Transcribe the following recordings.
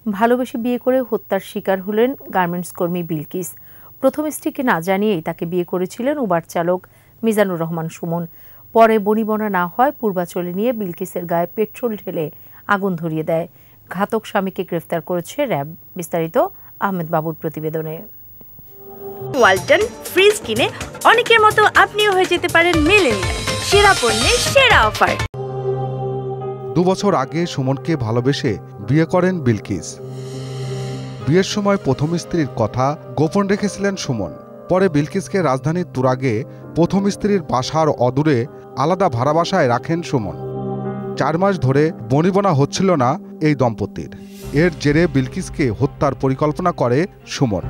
ভালোবেসে বিয়ে করে হত্যার শিকার হলেন গার্মেন্টস কর্মী বিলকিস। প্রথম স্ত্রীকে না জানিয়েই তাকে বিয়ে করেছিলেন উবার চালক মিজানুর রহমান সুমন। পরে বনিবনা না হয় পূর্বাচলে নিয়ে বিলকিসের গায়ে পেট্রোল ঢেলে আগুন ধরিয়ে দেয়। ঘাতক স্বামীকে গ্রেফতার করেছে র্যাব। বিস্তারিত আহমেদ বাবুর প্রতিবেদনে। ওয়ালটন ফ্রিজ কিনে অনেকের মতো আপনিও হয়ে যেতে পারেন মিলেনিয়াল। সেরা পণ্যের সেরা অফার। 2 বছর আগে সুমনকে ভালোবেসে বিয়ে করেন বিলকিস। বিয়ের সময় প্রথম স্ত্রীর কথা গোপন রেখেছিলেন সুমন। পরে বিলকিসকে রাজধানীর তুরাগে প্রথম স্ত্রীর বাসার অদূরে আলাদা ভাড়া বাসায় রাখেন সুমন। 4 মাস ধরে বনিবনা হচ্ছিল না এই দম্পতির। এর জেরে বিলকিসকে হত্যার পরিকল্পনা করে সুমন।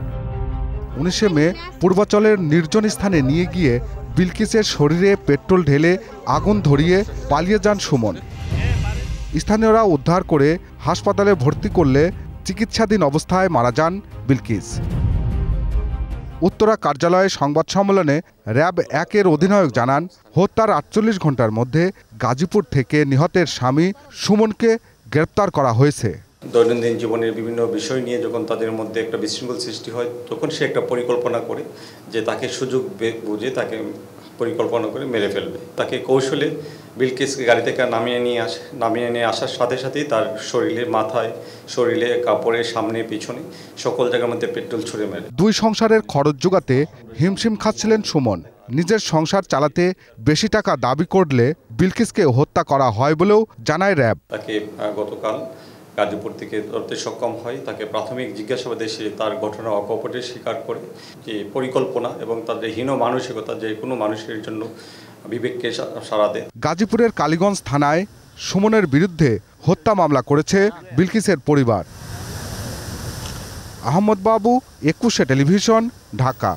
19 মে পূর্বাচলের নির্জন স্থানে নিয়ে গিয়ে বিলকিসের শরীরে পেট্রোল ঢেলে আগুন ধরিয়ে পালিয়ে যান সুমন। স্থানীয়রা উদ্ধার করে হাসপাতালে ভর্তি করলে চিকিৎসাধীন অবস্থায় মারা যান বিলকিস। উত্তরা কার্যালয়ে সংবাদ সম্মেলনে র্যাব 1-এর অধিনায়ক জানান, হত্যার 48 ঘন্টার মধ্যে গাজীপুর থেকে নিহতের স্বামী সুমনকে গ্রেপ্তার করা হয়েছে। দৈনন্দিন জীবনের বিভিন্ন বিষয় নিয়ে যখন তাদের মধ্যে একটা বিশৃঙ্খল সৃষ্টি হয়, তখন সে একটা পরিকল্পনা করে যে তাকে সুযোগ বুঝে তাকে পরিকল্পনা করে মেরে ফেলবে। তাকে কৌশলে বিলকিসকে গাড়ি থেকে নামিয়ে নিয়ে আসার সাথে সাথেই তার শরীরে, মাথায়, শরীরে, কাপড়ের সামনে পিছনে সকল জায়গার মধ্যে পেট্রোল ছুড়ে মেরে। 2 সংসারের খরচ জোগাতে হিমশিম খাচ্ছিলেন সুমন। নিজের সংসার চালাতে বেশি টাকা দাবি করলে বিলকিসকে হত্যা করা হয় বলেও জানায় র্যাব। তাকে গতকাল গাজীপুর থেকে ধরতে সক্ষম হয়। তাকে প্রাথমিক জিজ্ঞাসাবাদে সে তার ঘটনা অকপটে স্বীকার করে যে পরিকল্পনা এবং তাদের হীন মানসিকতা যে কোনো মানুষের জন্য বিবেককে সাড়া দেয়। গাজীপুরের কালীগঞ্জ থানায় সুমনের বিরুদ্ধে হত্যা মামলা করেছে বিলকিসের পরিবার। আহমদ বাবু, 21 টেলিভিশন, ঢাকা।